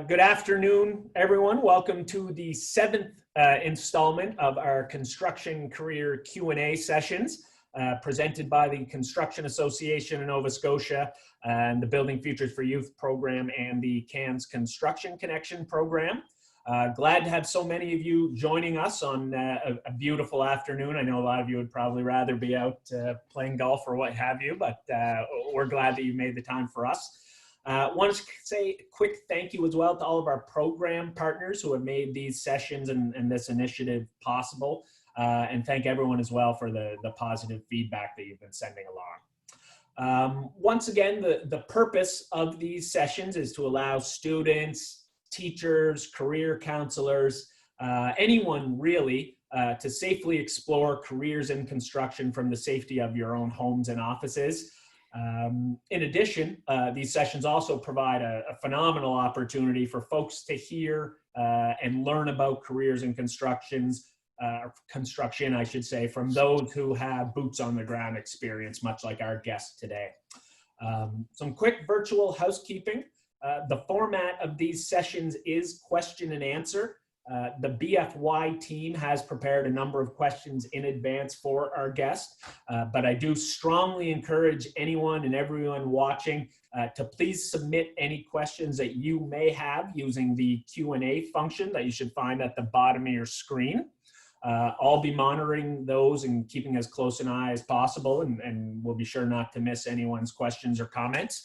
Good afternoon, everyone. Welcome to the seventh installment of our construction career Q&A sessions presented by the Construction Association of Nova Scotia and the Building Futures for Youth program and the CAN's Construction Connection program. Glad to have so many of you joining us on a beautiful afternoon. I know a lot of you would probably rather be out playing golf or what have you, but we're glad that you made the time for us. Want to say a quick thank you as well to all of our program partners who have made these sessions and this initiative possible. And thank everyone as well for the positive feedback that you've been sending along. Once again, the purpose of these sessions is to allow students, teachers, career counselors, anyone really, to safely explore careers in construction from the safety of your own homes and offices. In addition, these sessions also provide a phenomenal opportunity for folks to hear and learn about careers in construction, I should say, from those who have boots on the ground experience, much like our guest today. Some quick virtual housekeeping. The format of these sessions is question and answer. The BFY team has prepared a number of questions in advance for our guest, but I do strongly encourage anyone and everyone watching to please submit any questions that you may have using the Q&A function that you should find at the bottom of your screen. I'll be monitoring those and keeping as close an eye as possible, and we'll be sure not to miss anyone's questions or comments.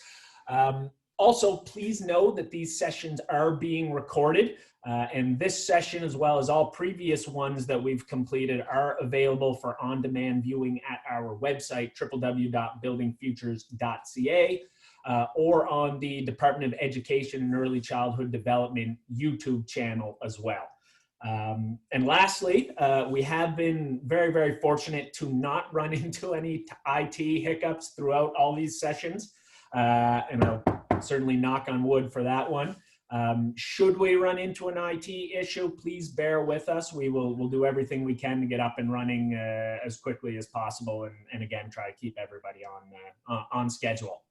Also, please know that these sessions are being recorded, and this session, as well as all previous ones that we've completed, are available for on-demand viewing at our website, www.buildingfutures.ca, or on the Department of Education and Early Childhood Development YouTube channel as well. And lastly, we have been very, very fortunate to not run into any IT hiccups throughout all these sessions, and I'll certainly knock on wood for that one. Should we run into an IT issue, please bear with us. We'll do everything we can to get up and running as quickly as possible, and again, try to keep everybody on schedule.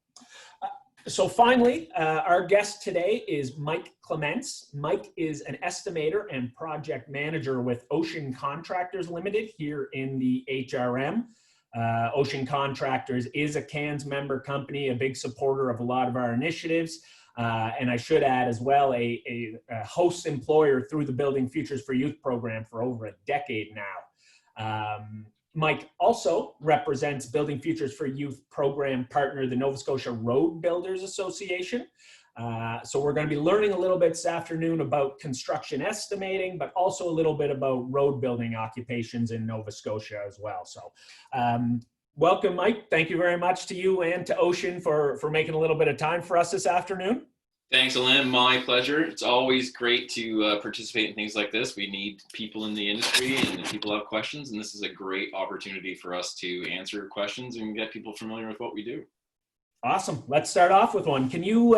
So finally, our guest today is Mike Clements. Mike is an estimator and project manager with Ocean Contractors Limited here in the HRM. Ocean Contractors is a CAN's member company, a big supporter of a lot of our initiatives. And I should add as well, a host employer through the Building Futures for Youth program for over a decade now. Mike also represents Building Futures for Youth program partner, the Nova Scotia Road Builders Association. So we're going to be learning a little bit this afternoon about construction estimating, but also a little bit about road building occupations in Nova Scotia as well. So welcome, Mike. Thank you very much to you and to Ocean for making a little bit of time for us this afternoon. Thanks, Alan. My pleasure. It's always great to participate in things like this. We need people in the industry and people have questions, and this is a great opportunity for us to answer questions and get people familiar with what we do. Awesome. Let's start off with one. Can you,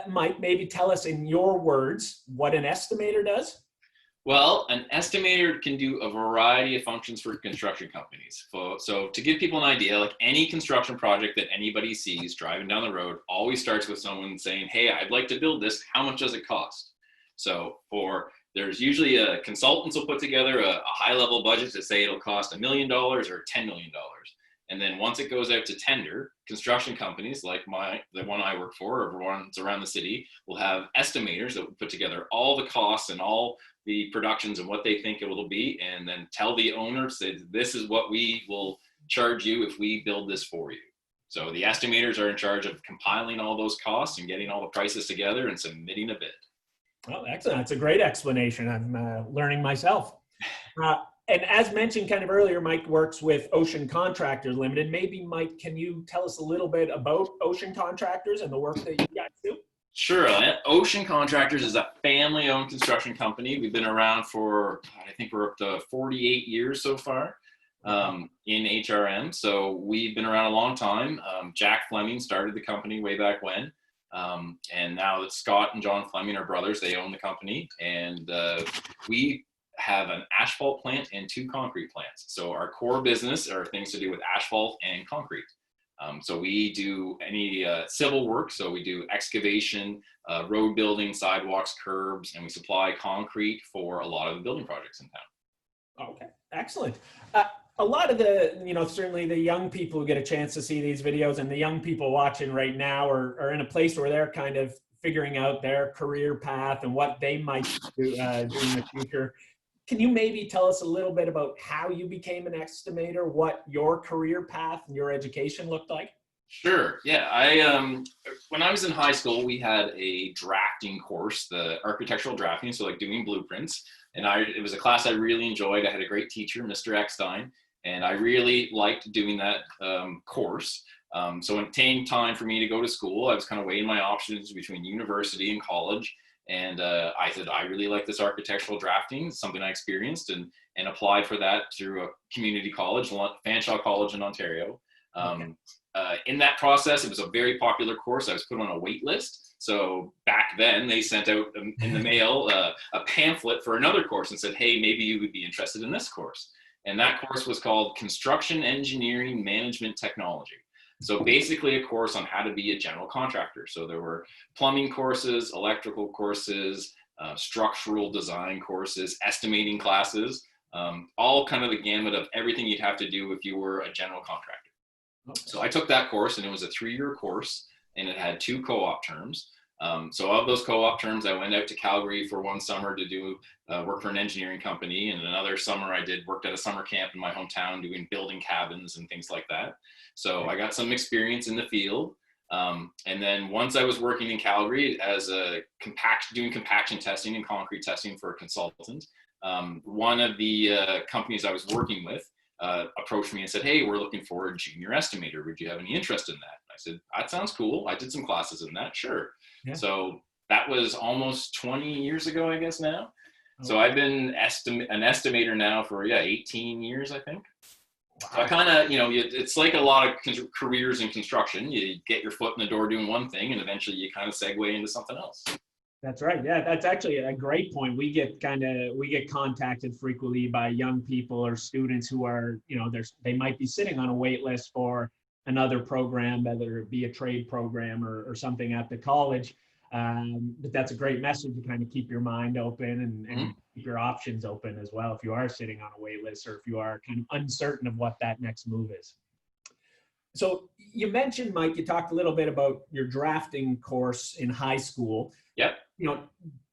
Mike, maybe tell us in your words what an estimator does? Well, an estimator can do a variety of functions for construction companies. So to give people an idea, like any construction project that anybody sees driving down the road always starts with someone saying, hey, I'd like to build this. How much does it cost? So there's usually a consultants will put together a high-level budget to say it'll cost $1 million or $10 million. And then once it goes out to tender, construction companies like the one I work for, or ones around the city, will have estimators that will put together all the costs and all the productions and what they think it will be, and then tell the owner, say, this is what we will charge you if we build this for you. So the estimators are in charge of compiling all those costs and getting all the prices together and submitting a bid. Well, excellent. That's a great explanation. I'm learning myself. And as mentioned kind of earlier, Mike works with Ocean Contractors Limited. Maybe, Mike, can you tell us a little bit about Ocean Contractors and the work that you guys do? Sure. Ocean Contractors is a family-owned construction company. We've been around for, I think we're up to 48 years so far in HRM. So we've been around a long time. Jack Fleming started the company way back when. And now that Scott and John Fleming are brothers, they own the company. And we have an asphalt plant and 2 concrete plants. So our core business are things to do with asphalt and concrete. So we do any civil work. So we do excavation, road building, sidewalks, curbs, and we supply concrete for a lot of the building projects in town. Okay, excellent. A lot of the, certainly the young people who get a chance to see these videos, and the young people watching right now are in a place where they're kind of figuring out their career path and what they might do in the future. Can you maybe tell us a little bit about how you became an estimator, what your career path and your education looked like? Sure. Yeah. When I was in high school, we had a drafting course, the architectural drafting, so like doing blueprints. And it was a class I really enjoyed. I had a great teacher, Mr. Eckstein, and I really liked doing that course. So when it came time for me to go to school, I was kind of weighing my options between university and college. And I said, I really like this architectural drafting. It's something I experienced, and applied for that through a community college, Fanshawe College in Ontario. In that process, it was a very popular course. I was put on a wait list. So back then, they sent out in the mail a pamphlet for another course and said, hey, maybe you would be interested in this course. And that course was called Construction Engineering Management Technology. So basically a course on how to be a general contractor. So there were plumbing courses, electrical courses, structural design courses, estimating classes, all kind of the gamut of everything you'd have to do if you were a general contractor. Okay. So I took that course, and it was a 3-year course, and it had 2 co-op terms. So of those co-op terms, I went out to Calgary for one summer to do work for an engineering company, and another summer I worked at a summer camp in my hometown doing building cabins and things like that. So I got some experience in the field. And then once I was working in Calgary as doing compaction testing and concrete testing for a consultant, one of the companies I was working with approached me and said, hey, we're looking for a junior estimator. Would you have any interest in that? I said, that sounds cool. I did some classes in that. Sure. Yeah. So that was almost 20 years ago, I guess now. Okay. So I've been an estimator now for 18 years, I think. Wow. So I kind of, it's like a lot of careers in construction. You get your foot in the door doing one thing, and eventually you kind of segue into something else. That's right. Yeah, that's actually a great point. We get contacted frequently by young people or students who are, they might be sitting on a wait list for another program, whether it be a trade program or something at the college. But that's a great message to kind of keep your mind open and keep your options open as well if you are sitting on a wait list or if you are kind of uncertain of what that next move is. So you mentioned, Mike, you talked a little bit about your drafting course in high school. Yep.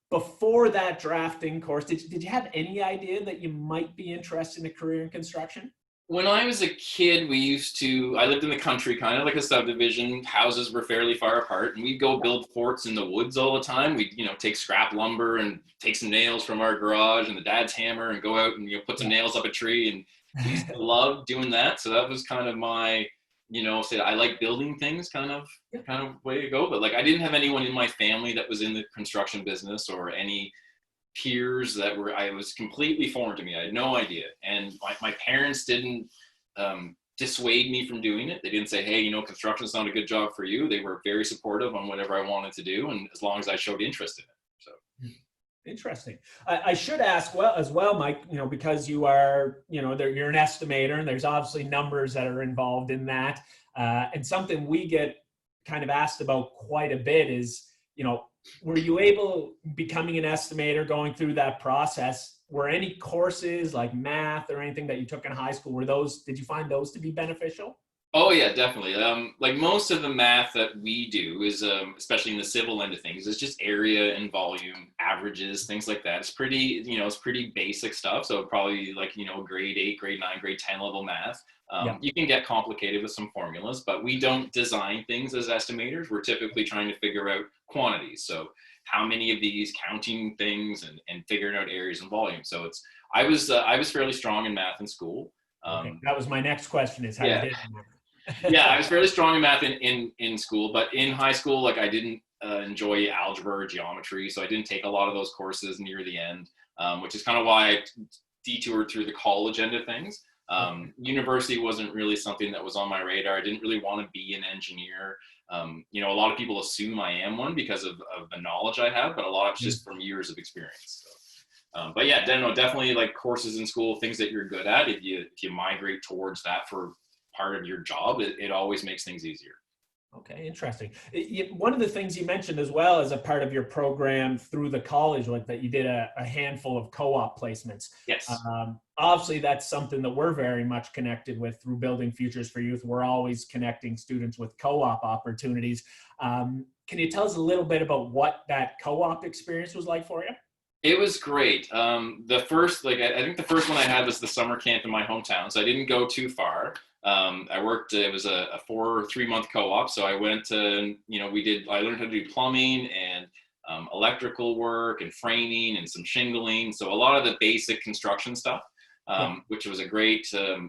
Before that drafting course, did you have any idea that you might be interested in a career in construction? When I was a kid, I lived in the country, kind of like a subdivision. Houses were fairly far apart, and we'd go build forts in the woods all the time. We'd, take scrap lumber and take some nails from our garage and the dad's hammer and go out and, put some nails up a tree. And we used to love doing that. So that was kind of my, say I like building things kind of way to go. But like, I didn't have anyone in my family that was in the construction business or any peers I was completely foreign to me. I had no idea. And my parents didn't dissuade me from doing it. They didn't say, hey, construction's not a good job for you. They were very supportive on whatever I wanted to do. And as long as I showed interest in it. So. Interesting. I should ask as well, Mike, because you are, you're an estimator and there's obviously numbers that are involved in that. And something we get kind of asked about quite a bit is, were you able, becoming an estimator, going through that process, were any courses like math or anything that you took in high school, did you find those to be beneficial? Oh yeah, definitely. Like most of the math that we do is, especially in the civil end of things, is just area and volume, averages, things like that. It's pretty, it's pretty basic stuff. So probably like, grade 8, grade 9, grade 10 level math. You can get complicated with some formulas, but we don't design things as estimators. We're typically trying to figure out quantities. So how many of these, counting things and figuring out areas and volume. So I was fairly strong in math in school. Okay. That was my next question, is how you did yeah, I was fairly strong in math in school, but in high school, like I didn't enjoy algebra or geometry. So I didn't take a lot of those courses near the end, which is kind of why I detoured through the college end of things. University wasn't really something that was on my radar. I didn't really want to be an engineer. A lot of people assume I am one because of the knowledge I have, but a lot of it's just from years of experience. So, but yeah, definitely like courses in school, things that you're good at. If you migrate towards that for part of your job, it always makes things easier. Okay, interesting. One of the things you mentioned as well as a part of your program through the college, like that you did a handful of co-op placements. Yes. Obviously, that's something that we're very much connected with through Building Futures for Youth. We're always connecting students with co-op opportunities. Can you tell us a little bit about what that co-op experience was like for you? It was great. The first, like, I think the first one I had was the summer camp in my hometown, so I didn't go too far. I worked, it was a 3-month co-op. So I went to, I learned how to do plumbing and electrical work and framing and some shingling. So a lot of the basic construction stuff, which was a great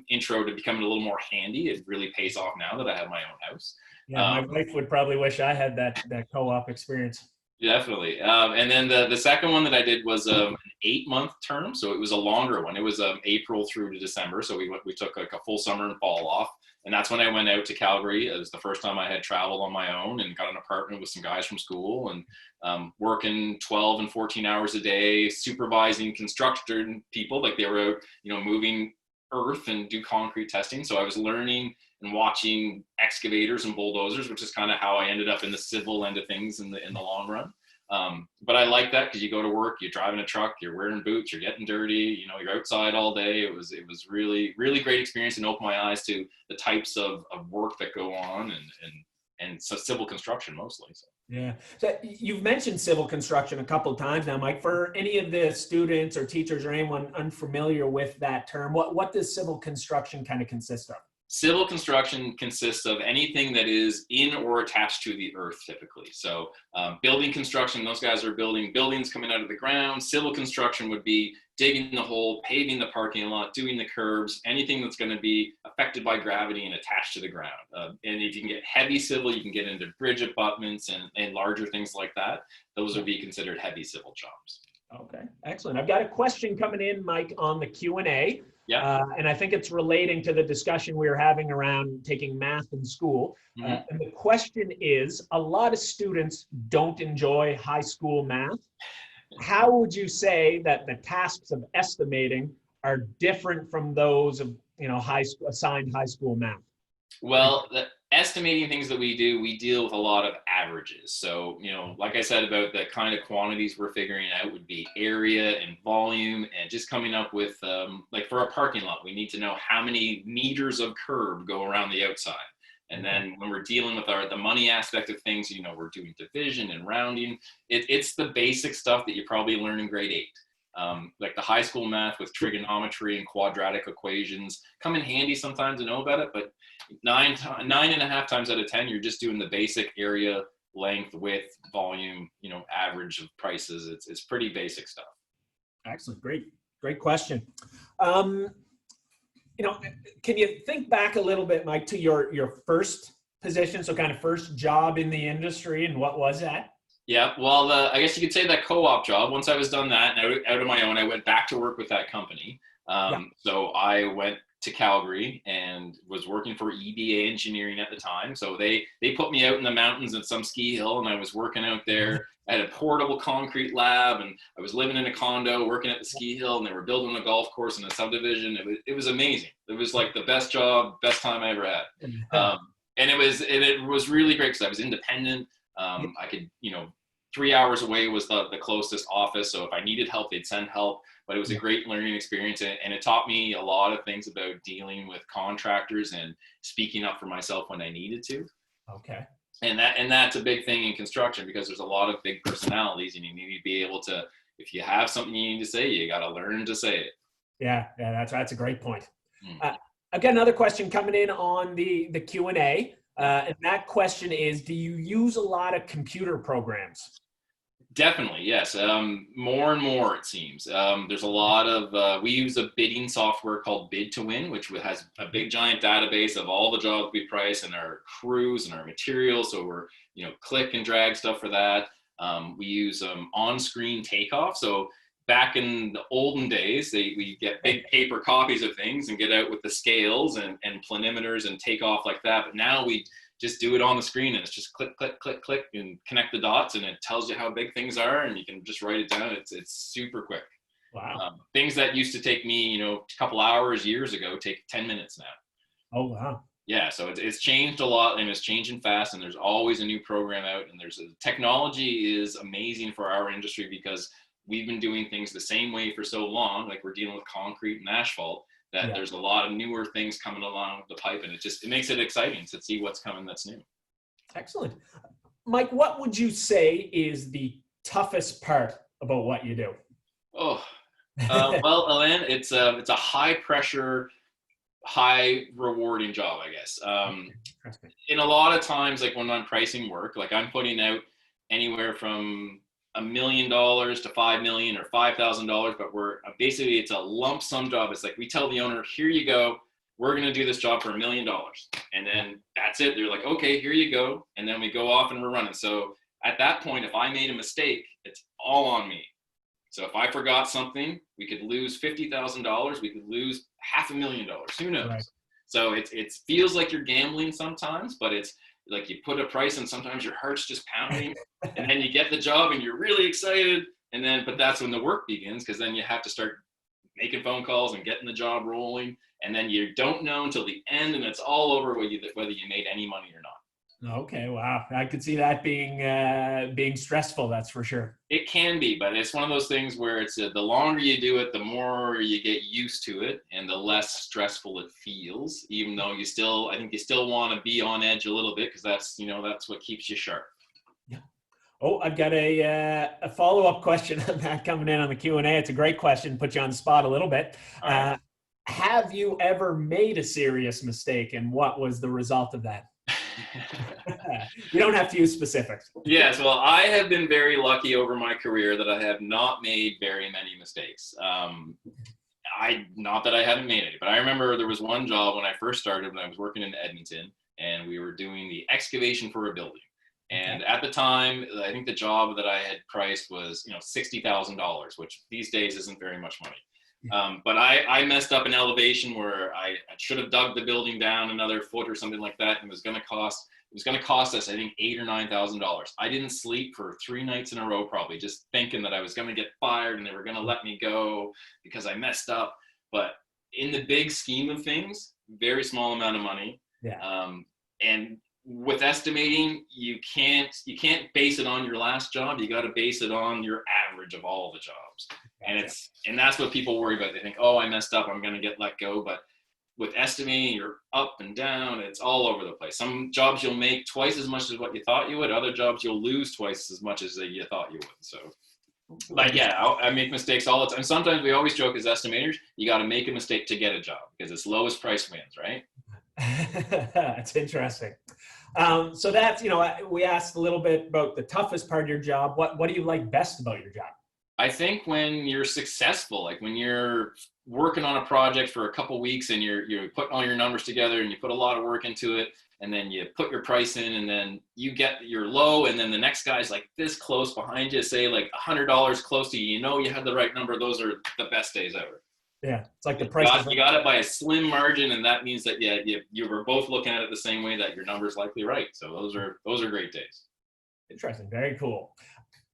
intro to becoming a little more handy. It really pays off now that I have my own house. Yeah, my wife would probably wish I had that co-op experience. Definitely. And then the second one that I did was an 8-month term. So it was a longer one. It was April through to December. So we took like a full summer and fall off. And that's when I went out to Calgary. It was the first time I had traveled on my own and got an apartment with some guys from school and working 12 and 14 hours a day, supervising construction people. Like they were out, moving earth and do concrete testing. So I was learning and watching excavators and bulldozers, which is kind of how I ended up in the civil end of things in the long run. But I like that because you go to work, you're driving a truck, you're wearing boots, you're getting dirty, you're outside all day. It was really, really great experience and opened my eyes to the types of work that go on and so civil construction mostly. So. Yeah. So you've mentioned civil construction a couple of times now, Mike. For any of the students or teachers or anyone unfamiliar with that term, what does civil construction kind of consist of? Civil construction consists of anything that is in or attached to the earth, typically. So building construction, those guys are building buildings coming out of the ground. Civil construction would be digging the hole, paving the parking lot, doing the curbs, anything that's going to be affected by gravity and attached to the ground. And if you can get heavy civil, you can get into bridge abutments and larger things like that. Those would be considered heavy civil jobs. Okay, excellent. I've got a question coming in, Mike, on the Q&A. Yeah. And I think it's relating to the discussion we were having around taking math in school. Mm-hmm. And the question is, a lot of students don't enjoy high school math. How would you say that the tasks of estimating are different from those of, assigned high school math? Well, the estimating things that we do, we deal with a lot of averages. So, like I said about the kind of quantities we're figuring out would be area and volume and just coming up with, like for a parking lot, we need to know how many meters of curb go around the outside. And then when we're dealing with the money aspect of things, we're doing division and rounding. It's the basic stuff that you probably learn in grade 8. Like the high school math with trigonometry and quadratic equations come in handy sometimes to know about it, but 9.5 times out of 10, you're just doing the basic area, length, width, volume, average of prices. It's pretty basic stuff. Excellent. Great question. Can you think back a little bit, Mike, to your first position? So kind of first job in the industry, and what was that? Yeah, well, I guess you could say that co-op job, once I was done that and out of my own, I went back to work with that company. So I went to Calgary and was working for EBA Engineering at the time. So they put me out in the mountains at some ski hill, and I was working out there. I had a portable concrete lab, and I was living in a condo working at the ski hill, and they were building a golf course in a subdivision. It was amazing. It was like the best job, best time I ever had. And it was really great because I was independent. I could, 3 hours away was the closest office. So if I needed help, they'd send help. But it was a great learning experience. And it taught me a lot of things about dealing with contractors and speaking up for myself when I needed to. Okay. And that's a big thing in construction because there's a lot of big personalities and you need to be able to, if you have something you need to say, you got to learn to say it. Yeah, that's a great point. I've got another question coming in on the Q&A. And that question is, do you use a lot of computer programs? Definitely, yes. More and more, it seems. There's a lot of, we use a bidding software called Bid to Win, which has a big giant database of all the jobs we price and our crews and our materials. So we're, click and drag stuff for that. We use on-screen takeoff. So back in the olden days, we get big paper copies of things and get out with the scales and planimeters and take off like that. But now we just do it on the screen and it's just click, click, click, click and connect the dots and it tells you how big things are and you can just write it down. It's super quick. Wow. Things that used to take me, a couple hours years ago take 10 minutes now. Oh, wow. Yeah, so it's changed a lot, and it's changing fast, and there's always a new program out, and technology is amazing for our industry because we've been doing things the same way for so long, like we're dealing with concrete and asphalt, that Yeah. there's a lot of newer things coming along the pipe, and it makes it exciting to see what's coming that's new. Excellent. Mike, what would you say is the toughest part about what you do? Oh, well, Alain, it's a high pressure, high rewarding job, I guess. Interesting. In a lot of times, like when I'm pricing work, like I'm putting out anywhere from $1 million to 5 million or $5,000, but we're basically it's a lump sum job. It's like we tell the owner, here you go, we're going to do this job for $1 million, and then that's it. They're like, okay, here you go, and then we go off and we're running. So at that point, if I made a mistake, it's all on me. So if I forgot something, we could lose $50,000. We could lose $500,000. Who knows? Right. So it feels like you're gambling sometimes, but it's like you put a price and sometimes your heart's just pounding, and then you get the job and you're really excited. But that's when the work begins, because then you have to start making phone calls and getting the job rolling. And then you don't know until the end, and it's all over whether you made any money or not. Okay, wow. I could see that being stressful, that's for sure. It can be, but it's one of those things where it's the longer you do it, the more you get used to it, and the less stressful it feels. Even though I think you still want to be on edge a little bit, because that's what keeps you sharp. Yeah. Oh, I've got a follow-up question on that coming in on the Q&A. It's a great question, put you on the spot a little bit. All right. Have you ever made a serious mistake, and what was the result of that? You don't have to use specifics. Yes, well, I have been very lucky over my career that I have not made very many mistakes. Not that I haven't made any, but I remember there was one job when I first started, when I was working in Edmonton, and we were doing the excavation for a building. And at the time, I think the job that I had priced was $60,000, which these days isn't very much money. But I messed up an elevation where I should have dug the building down another foot or something like that, and it was going to cost us, I think, $8,000 or $9,000. I didn't sleep for 3 nights in a row, probably just thinking that I was going to get fired and they were going to let me go because I messed up. But in the big scheme of things, very small amount of money. Yeah. And with estimating, you can't base it on your last job. You got to base it on your average of all the jobs. And that's what people worry about. They think, oh, I messed up, I'm going to get let go. But with estimating, you're up and down. It's all over the place. Some jobs you'll make twice as much as what you thought you would. Other jobs you'll lose twice as much as you thought you would. So, but yeah, I make mistakes all the time. And sometimes we always joke as estimators, you got to make a mistake to get a job, because it's lowest price wins, right? That's interesting. So that's, we asked a little bit about the toughest part of your job. What do you like best about your job? I think when you're successful, like when you're working on a project for a couple weeks and you're putting all your numbers together and you put a lot of work into it, and then you put your price in, and then you get your low, and then the next guy's like this close behind you, say like $100 close to you, you had the right number. Those are the best days ever. Yeah, it's like the price. You got it by a slim margin, and that means that you were both looking at it the same way, that your number's likely right. So those are great days. Interesting, very cool.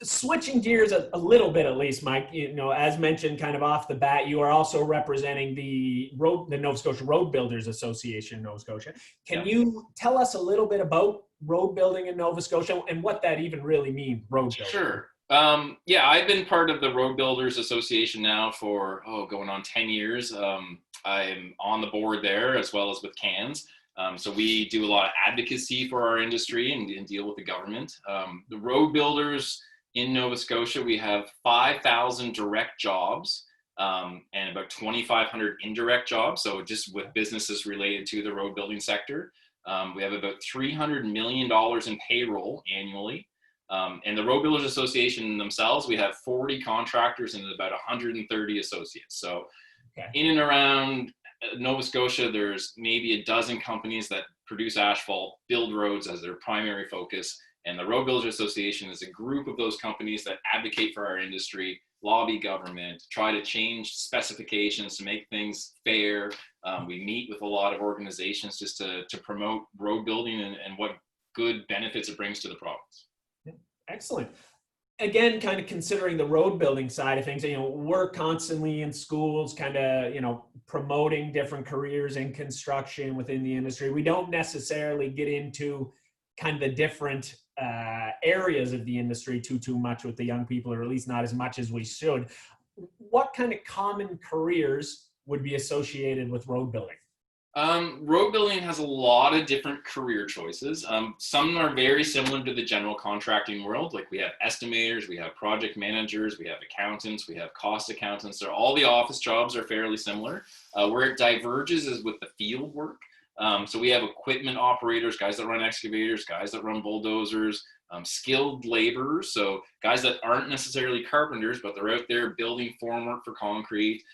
Switching gears a little bit, at least, Mike. As mentioned, kind of off the bat, you are also representing the Nova Scotia Road Builders Association in Nova Scotia. Can you tell us a little bit about road building in Nova Scotia and what that even really means, road building? Sure. I've been part of the Road Builders Association now for going on 10 years. I'm on the board there, as well as with CANS. So we do a lot of advocacy for our industry and deal with the government. The road builders in Nova Scotia, we have 5,000 direct jobs and about 2,500 indirect jobs. So just with businesses related to the road building sector. We have about $300 million in payroll annually. And the Road Builders Association themselves, we have 40 contractors and about 130 associates. So in and around Nova Scotia, there's maybe a dozen companies that produce asphalt, build roads as their primary focus. And the Road Builders Association is a group of those companies that advocate for our industry, lobby government, try to change specifications to make things fair. We meet with a lot of organizations just to promote road building and what good benefits it brings to the province. Excellent. Again, kind of considering the road building side of things, we're constantly in schools kind of, promoting different careers in construction within the industry. We don't necessarily get into kind of the different areas of the industry too much with the young people, or at least not as much as we should. What kind of common careers would be associated with road building? Road building has a lot of different career choices. Some are very similar to the general contracting world. Like we have estimators, we have project managers, we have accountants, we have cost accountants. So all the office jobs are fairly similar. Where it diverges is with the field work. So we have equipment operators, guys that run excavators, guys that run bulldozers, skilled laborers. So guys that aren't necessarily carpenters, but they're out there building formwork for concrete,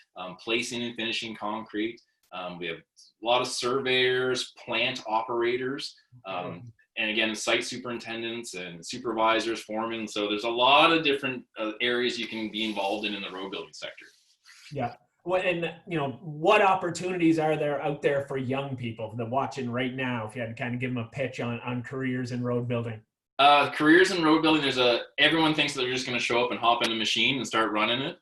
placing and finishing concrete. We have a lot of surveyors, plant operators, and again, site superintendents and supervisors, foremen. So there's a lot of different areas you can be involved in the road building sector. Yeah. Well, and what opportunities are there out there for young people that are watching right now? If you had to kind of give them a pitch on careers in road building. Careers in road building, everyone thinks that they're just going to show up and hop in a machine and start running it.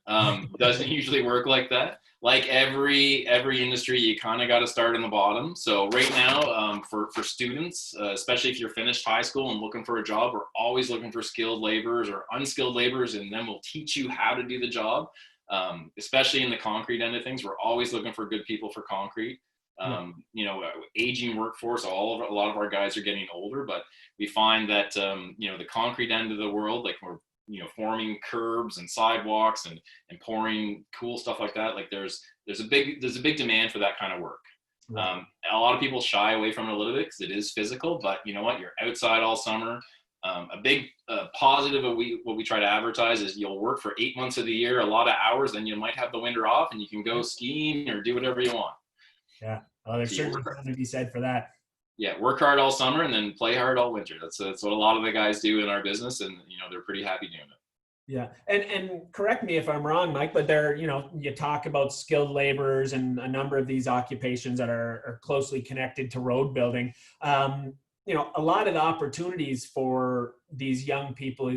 Doesn't usually work like that. Like every industry, you kind of got to start in the bottom. So right now, for students, especially if you're finished high school and looking for a job, we're always looking for skilled laborers or unskilled laborers, and then we'll teach you how to do the job. Especially in the concrete end of things, we're always looking for good people for concrete. Aging workforce, a lot of our guys are getting older, but we find that, the concrete end of the world, like we're, forming curbs and sidewalks and pouring cool stuff like that. Like there's a big demand for that kind of work. Right. A lot of people shy away from it a little bit because it is physical, but you know what? You're outside all summer. A big positive of what we try to advertise is you'll work for 8 months of the year, a lot of hours, then you might have the winter off and you can go skiing or do whatever you want. Yeah. Well, there's certainly something to be said for that. Yeah, work hard all summer and then play hard all winter. That's what a lot of the guys do in our business, and they're pretty happy doing it. Yeah, and correct me if I'm wrong, Mike, but you talk about skilled laborers and a number of these occupations that are closely connected to road building. A lot of the opportunities for these young people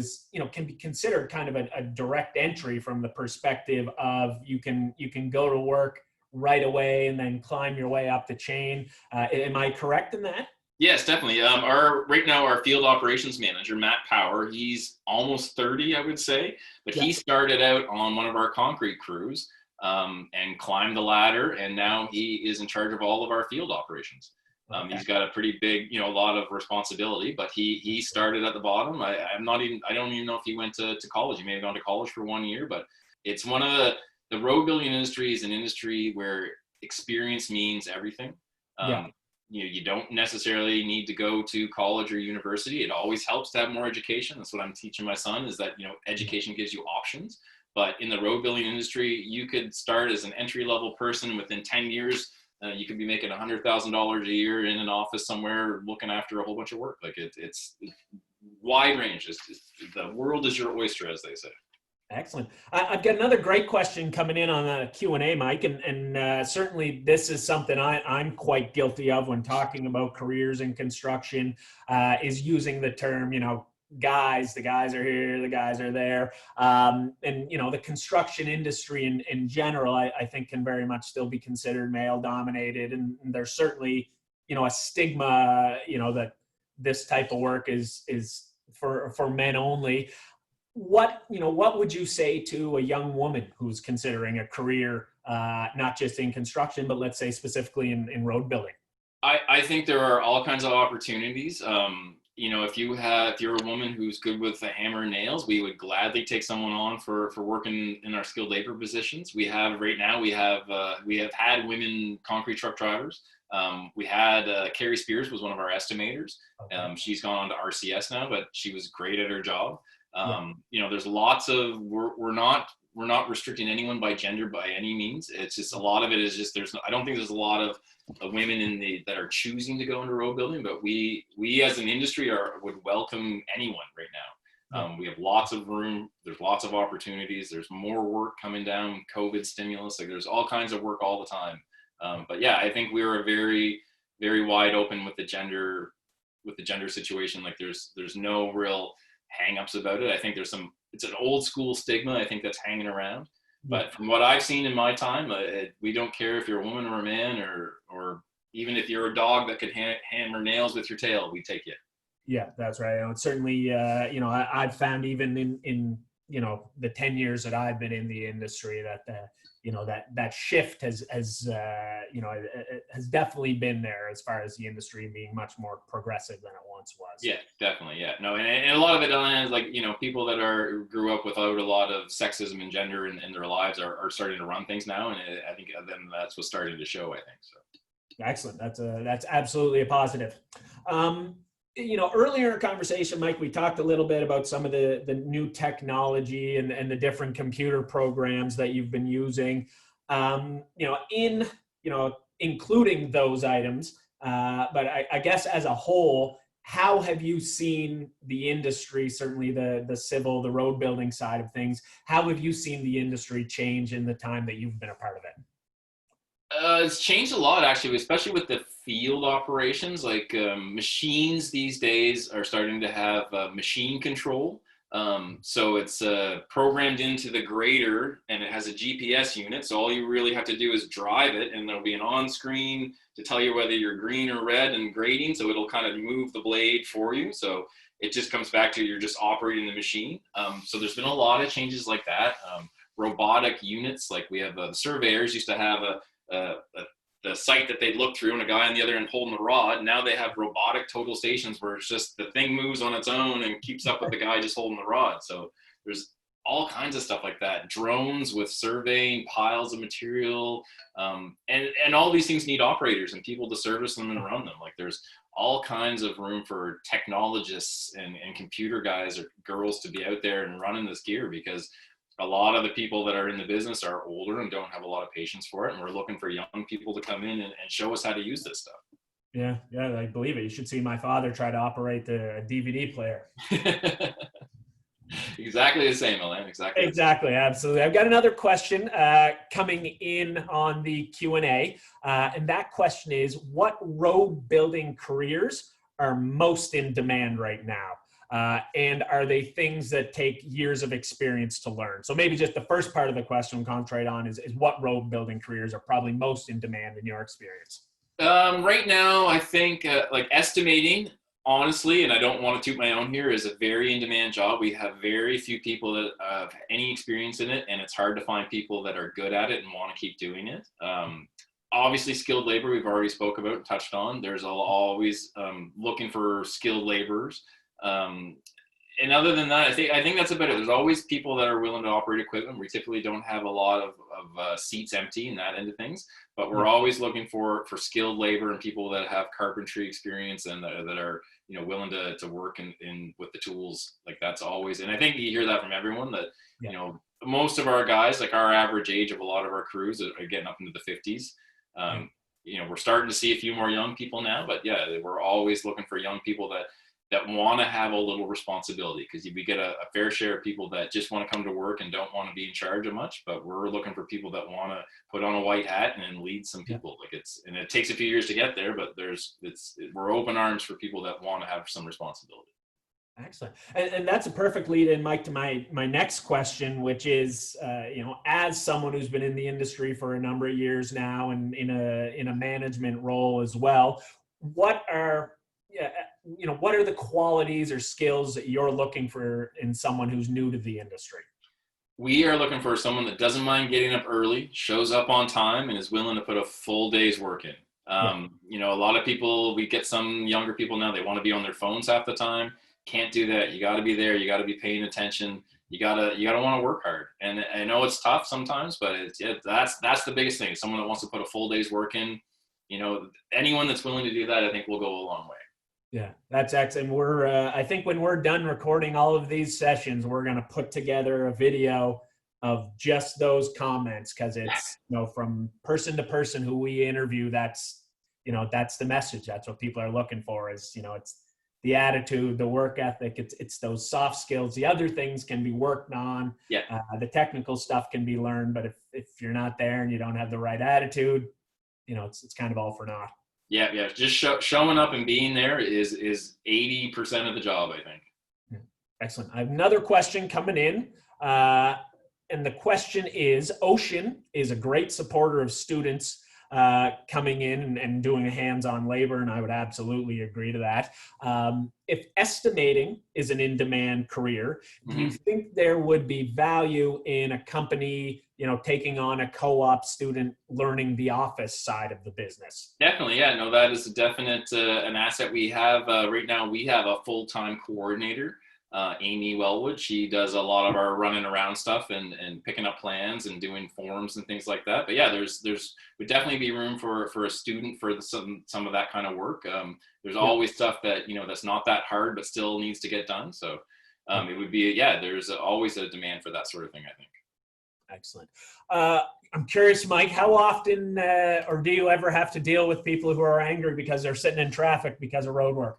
can be considered kind of a direct entry from the perspective of you can go to work right away and then climb your way up the chain. Am I correct in that? Yes, definitely. Right now, our field operations manager, Matt Power, he's almost 30, I would say, but He started out on one of our concrete crews and climbed the ladder, and now he is in charge of all of our field operations. Okay. He's got a pretty big, a lot of responsibility, but he started at the bottom. I don't even know if he went to college. He may have gone to college for 1 year, but it's one of the road building industry is an industry where experience means everything. You don't necessarily need to go to college or university. It always helps to have more education. That's what I'm teaching my son, is that, education gives you options. But in the road building industry, you could start as an entry-level person. Within 10 years, you could be making $100,000 a year in an office somewhere looking after a whole bunch of work. Like it's wide range. The world is your oyster, as they say. Excellent. I've got another great question coming in on the Q&A, Mike, and certainly this is something I'm quite guilty of when talking about careers in construction, is using the term, guys, the guys are here, the guys are there. And, the construction industry in general, I think can very much still be considered male dominated. And there's certainly, a stigma, that this type of work is for men only. What would you say to a young woman who's considering a career, not just in construction, but let's say specifically in road building? I think there are all kinds of opportunities. If you're a woman who's good with a hammer and nails, we would gladly take someone on for working in our skilled labor positions. We have had women concrete truck drivers. We had Carrie Spears was one of our estimators. Okay. She's gone on to RCS now, but she was great at her job. There's lots of, we're not restricting anyone by gender by any means. It's just a lot of it is just, I don't think there's a lot of women that are choosing to go into road building, but we as an industry would welcome anyone right now. We have lots of room. There's lots of opportunities. There's more work coming down, COVID stimulus. Like there's all kinds of work all the time. But yeah, I think we were very, very wide open with the gender situation. Like there's no real hang-ups about it. I think it's an old school stigma, I think, that's hanging around. But from what I've seen in my time, we don't care if you're a woman or a man, or even if you're a dog that could hammer nails with your tail, we take you. Yeah, that's right. And certainly, I've found even in the 10 years that I've been in the industry that that shift has definitely been there as far as the industry being much more progressive than it once was. Yeah, definitely. Yeah, no, and a lot of it is like, people that grew up without a lot of sexism and gender in their lives are starting to run things now, and I think then that's what's starting to show. I think so. Excellent. That's absolutely a positive. Earlier in our conversation, Mike, we talked a little bit about some of the new technology and the different computer programs that you've been using, including those items. But I guess as a whole, how have you seen the industry, certainly the civil, the road building side of things, how have you seen the industry change in the time that you've been a part of it? It's changed a lot, actually, especially with the field operations. Like machines these days are starting to have machine control. So it's programmed into the grader, and it has a GPS unit. So all you really have to do is drive it, and there'll be an on-screen to tell you whether you're green or red and grading. So it'll kind of move the blade for you. So it just comes back to you're just operating the machine. So there's been a lot of changes like that. Robotic units, like we have the surveyors used to have the site that they'd look through and a guy on the other end holding the rod. Now they have robotic total stations where it's just the thing moves on its own and keeps up with the guy just holding the rod. So there's all kinds of stuff like that. Drones with surveying piles of material, and all these things need operators and people to service them and run them. Like there's all kinds of room for technologists and computer guys or girls to be out there and running this gear, because a lot of the people that are in the business are older and don't have a lot of patience for it. And we're looking for young people to come in and show us how to use this stuff. Yeah, I believe it. You should see my father try to operate the DVD player. Exactly the same, Alan. Exactly. Absolutely. I've got another question coming in on the Q&A. And that question is, what road building careers are most in demand right now? And are they things that take years of experience to learn? So maybe just the first part of the question, concentrate on is what road building careers are probably most in demand in your experience? Right now, I think like estimating, honestly, and I don't want to toot my own here, is a very in-demand job. We have very few people that have any experience in it, and it's hard to find people that are good at it and want to keep doing it. Obviously, skilled labor, we've already spoke about and touched on. There's always looking for skilled laborers. And other than that, I think that's about it. There's always people that are willing to operate equipment. We typically don't have a lot of seats empty and that end of things, but we're always looking for skilled labor and people that have carpentry experience and that are willing to work in with the tools. Like that's always, and I think you hear that from everyone that most of our guys, like our average age of a lot of our crews are getting up into the 50s. We're starting to see a few more young people now, but yeah, we're always looking for young people that want to have a little responsibility, because we get a fair share of people that just want to come to work and don't want to be in charge of much, but we're looking for people that want to put on a white hat and lead some people. And it takes a few years to get there, but we're open arms for people that want to have some responsibility. Excellent. And that's a perfect lead in, Mike, to my next question, which is, as someone who's been in the industry for a number of years now and in a management role as well, what are the qualities or skills that you're looking for in someone who's new to the industry? We are looking for someone that doesn't mind getting up early, shows up on time, and is willing to put a full day's work in. A lot of people, we get some younger people now, they want to be on their phones half the time. Can't do that. You got to be there. You got to be paying attention. You gotta want to work hard. And I know it's tough sometimes, but that's the biggest thing. Someone that wants to put a full day's work in. Anyone that's willing to do that, I think will go a long way. Yeah, that's excellent. I think when we're done recording all of these sessions, we're going to put together a video of just those comments, because it's, from person to person who we interview, that's the message. That's what people are looking for is, it's the attitude, the work ethic, it's those soft skills. The other things can be worked on. Yeah. The technical stuff can be learned, but if you're not there and you don't have the right attitude, it's kind of all for naught. Yeah. Just showing up and being there is 80% of the job, I think. Excellent. I have another question coming in. and the question is, Ocean is a great supporter of students coming in and doing a hands-on labor, and I would absolutely agree to that. If estimating is an in-demand career, do you think there would be value in a company, taking on a co-op student learning the office side of the business? Definitely, yeah. No, that is a definite an asset we have. Right now, we have a full-time coordinator, Amy Wellwood. She does a lot of our running around stuff and picking up plans and doing forms and things like that. But yeah, there's would definitely be room for a student for some of that kind of work. There's always stuff that that's not that hard but still needs to get done. So it would be there's always a demand for that sort of thing, I think. Excellent. I'm curious, Mike, how often or do you ever have to deal with people who are angry because they're sitting in traffic because of road work?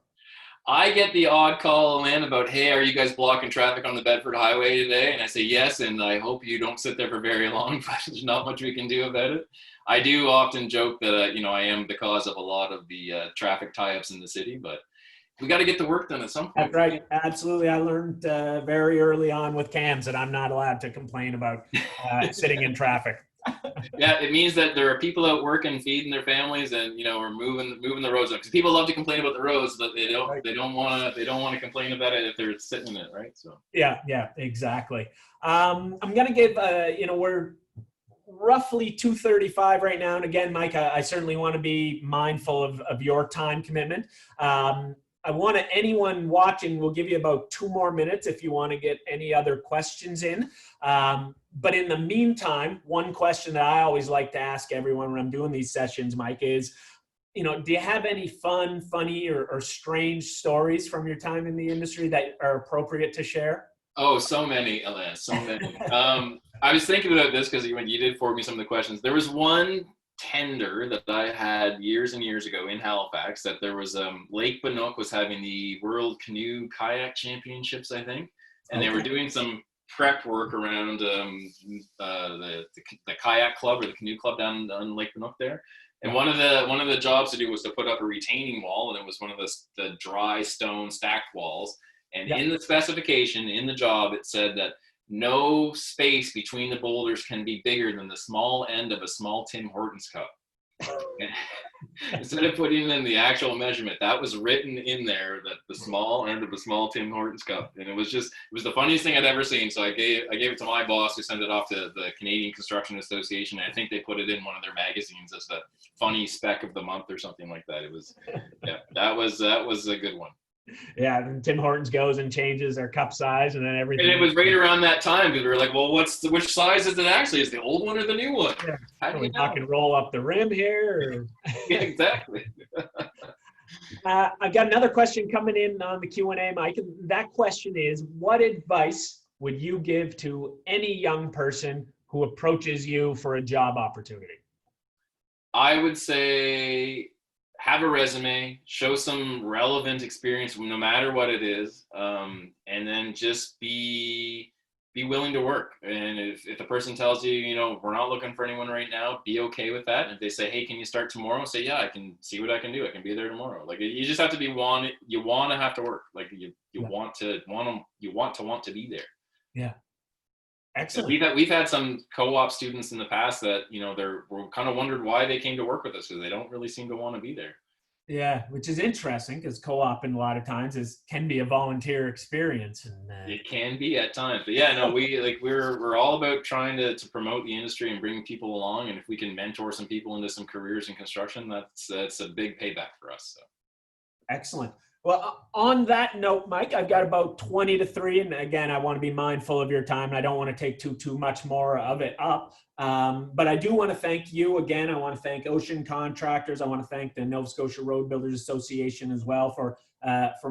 I get the odd call in about, hey, are you guys blocking traffic on the Bedford Highway today? And I say yes, and I hope you don't sit there for very long, but there's not much we can do about it. I do often joke that, I am the cause of a lot of the traffic tie-ups in the city, but we got to get the work done at some point. That's right. Absolutely. I learned very early on with cams that I'm not allowed to complain about sitting in traffic. Yeah, it means that there are people out working, feeding their families, and we're moving the roads up. Because people love to complain about the roads, but they don't want to complain about it if they're sitting in it, right? So yeah, exactly. I'm gonna give we're roughly 2:35 right now, and again, Mike, I certainly want to be mindful of your time commitment. I want anyone watching, we'll give you about 2 more minutes if you want to get any other questions in. But in the meantime, one question that I always like to ask everyone when I'm doing these sessions, Mike, is, do you have any funny or strange stories from your time in the industry that are appropriate to share? Oh, so many, Elias, so many. I was thinking about this because when you did forward me some of the questions, there was one tender that I had years and years ago in Halifax that there was Lake Banook was having the World Canoe Kayak Championships, I think, and they were doing some prep work around the kayak club or the canoe club down on Lake Banook there. And one of the jobs to do was to put up a retaining wall, and it was one of the dry stone stacked walls. And in the specification, in the job, it said that no space between the boulders can be bigger than the small end of a small Tim Hortons cup. Instead of putting in the actual measurement, that was written in there, that the small end of a small Tim Hortons cup. And it was the funniest thing I'd ever seen. So I gave it to my boss, who sent it off to the Canadian Construction Association. And I think they put it in one of their magazines as the funny spec of the month or something like that. It was, that was a good one. Yeah, and Tim Hortons goes and changes their cup size and then everything. And it was right around that time because we were like, well, which size is it actually? Is the old one or the new one? Yeah. How do we not can roll up the rim here? Yeah, exactly. I've got another question coming in on the Q&A, Mike. That question is, what advice would you give to any young person who approaches you for a job opportunity? I would say, have a resume, show some relevant experience no matter what it is, and then just be willing to work. And if the person tells you, we're not looking for anyone right now, be okay with that. If they say, hey, can you start tomorrow? Say, yeah, I can see what I can do. I can be there tomorrow. Like, you just have to you want to have to work. Like you want to be there. Yeah. Excellent. We've had some co-op students in the past that we're kind of wondered why they came to work with us, because they don't really seem to want to be there. Yeah, which is interesting because co-oping a lot of times can be a volunteer experience, and it can be at times. But yeah, no, we're all about trying to promote the industry and bring people along, and if we can mentor some people into some careers in construction, that's a big payback for us. So. Excellent. Well, on that note, Mike, I've got about 20 to 3. And again, I want to be mindful of your time. And I don't want to take too much more of it up. But I do want to thank you again. I want to thank Ocean Contractors. I want to thank the Nova Scotia Road Builders Association as well for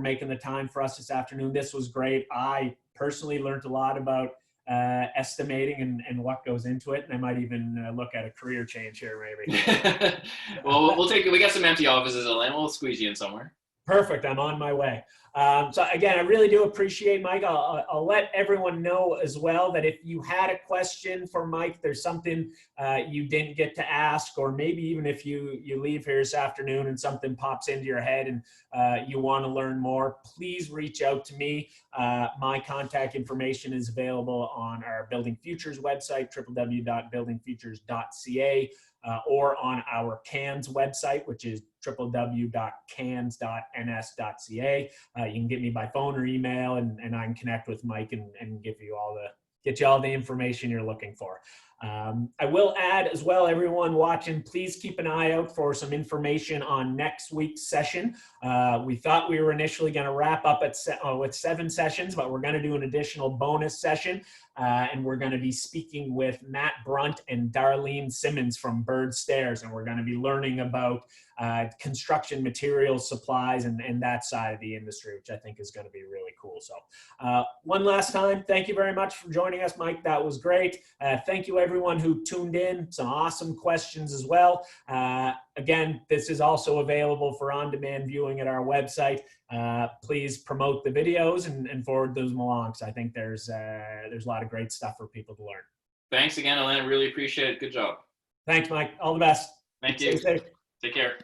making the time for us this afternoon. This was great. I personally learned a lot about estimating and what goes into it. And I might even look at a career change here, maybe. Well, we got some empty offices, and we'll squeeze you in somewhere. Perfect. I'm on my way. So again, I really do appreciate Mike. I'll let everyone know as well that if you had a question for Mike, there's something you didn't get to ask, or maybe even if you leave here this afternoon and something pops into your head and you want to learn more, please reach out to me. My contact information is available on our Building Futures website, www.buildingfutures.ca. Or on our CANS website, which is www.cans.ns.ca. You can get me by phone or email, and I can connect with Mike and get you all the information you're looking for. I will add as well, everyone watching, please keep an eye out for some information on next week's session. We thought we were initially going to wrap up with 7 sessions, but we're going to do an additional bonus session. And we're going to be speaking with Matt Brunt and Darlene Simmons from Bird Stairs, and we're going to be learning about construction materials, supplies, and that side of the industry, which I think is going to be really cool. So one last time, thank you very much for joining us, Mike. That was great. Thank you, everyone who tuned in. Some awesome questions as well. Again, this is also available for on-demand viewing at our website. Please promote the videos and forward those along. So I think there's a lot of great stuff for people to learn. Thanks again, Alan. Really appreciate it. Good job. Thanks, Mike. All the best. Thank you. Stay safe. Take care.